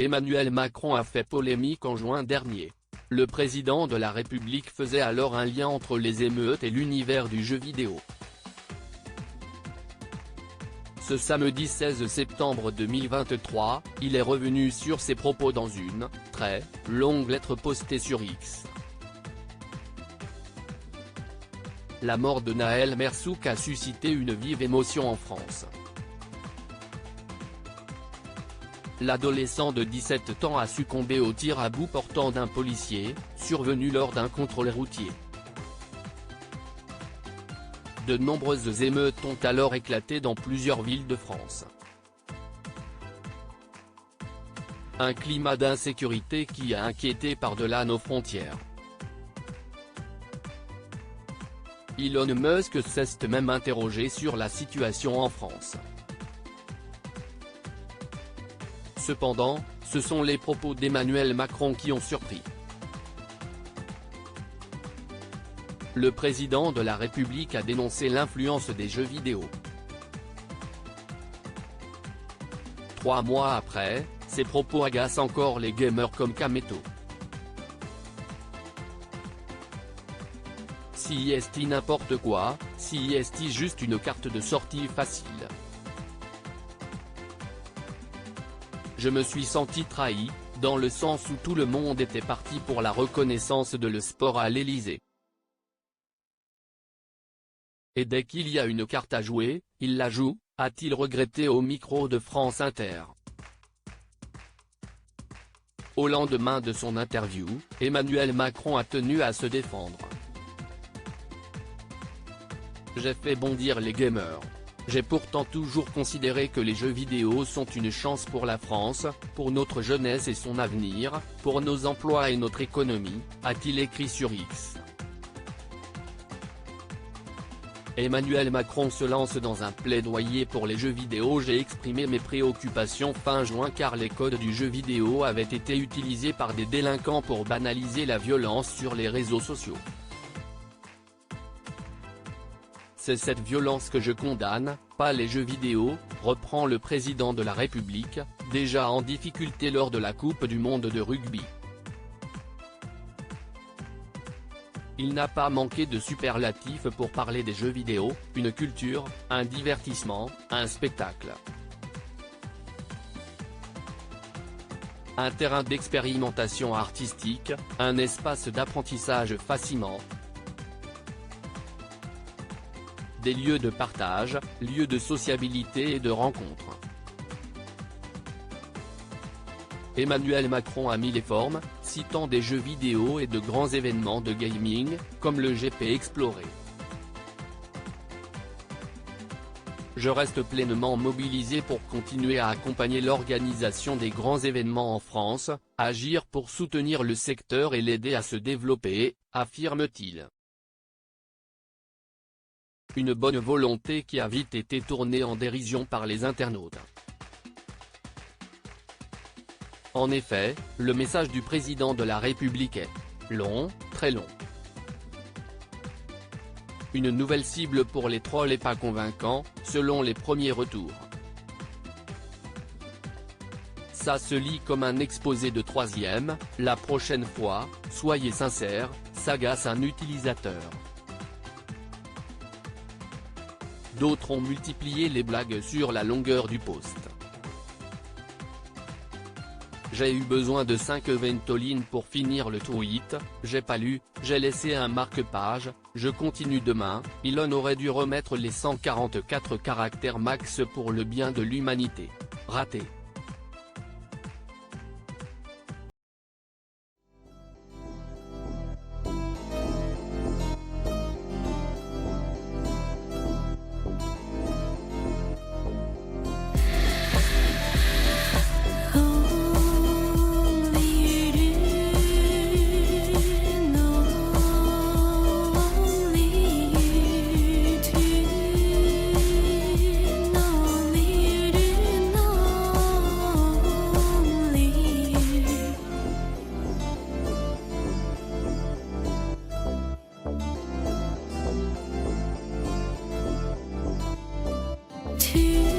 Emmanuel Macron a fait polémique en juin dernier. Le président de la République faisait alors un lien entre les émeutes et l'univers du jeu vidéo. Ce samedi 16 septembre 2023, il est revenu sur ses propos dans une très longue lettre postée sur X. La mort de Nahel Merzouk a suscité une vive émotion en France. L'adolescent de 17 ans a succombé au tir à bout portant d'un policier, survenu lors d'un contrôle routier. De nombreuses émeutes ont alors éclaté dans plusieurs villes de France. Un climat d'insécurité qui a inquiété par-delà nos frontières. Elon Musk s'est même interrogé sur la situation en France. Cependant, ce sont les propos d'Emmanuel Macron qui ont surpris. Le président de la République a dénoncé l'influence des jeux vidéo. 3 mois après, ces propos agacent encore les gamers comme Kameto. Si est n'importe quoi, si est juste une carte de sortie facile. Je me suis senti trahi, dans le sens où tout le monde était parti pour la reconnaissance de le sport à l'Élysée. Et dès qu'il y a une carte à jouer, il la joue, a-t-il regretté au micro de France Inter. Au lendemain de son interview, Emmanuel Macron a tenu à se défendre. J'ai fait bondir les gamers. J'ai pourtant toujours considéré que les jeux vidéo sont une chance pour la France, pour notre jeunesse et son avenir, pour nos emplois et notre économie, a-t-il écrit sur X. Emmanuel Macron se lance dans un plaidoyer pour les jeux vidéo. J'ai exprimé mes préoccupations fin juin car les codes du jeu vidéo avaient été utilisés par des délinquants pour banaliser la violence sur les réseaux sociaux. C'est cette violence que je condamne, pas les jeux vidéo, reprend le président de la République, déjà en difficulté lors de la Coupe du monde de rugby. Il n'a pas manqué de superlatifs pour parler des jeux vidéo, une culture, un divertissement, un spectacle. Un terrain d'expérimentation artistique, un espace d'apprentissage fascinant. Des lieux de partage, lieux de sociabilité et de rencontre. Emmanuel Macron a mis les formes, citant des jeux vidéo et de grands événements de gaming, comme le GP Explorer. Je reste pleinement mobilisé pour continuer à accompagner l'organisation des grands événements en France, agir pour soutenir le secteur et l'aider à se développer, affirme-t-il. Une bonne volonté qui a vite été tournée en dérision par les internautes. En effet, le message du président de la République est long, très long. Une nouvelle cible pour les trolls et pas convaincant, selon les premiers retours. Ça se lit comme un exposé de troisième, la prochaine fois, soyez sincères, s'agace un utilisateur. D'autres ont multiplié les blagues sur la longueur du post. J'ai eu besoin de 5 Ventolin pour finir le tweet, j'ai pas lu, j'ai laissé un marque-page, je continue demain. Elon aurait dû remettre les 144 caractères max pour le bien de l'humanité. Raté. To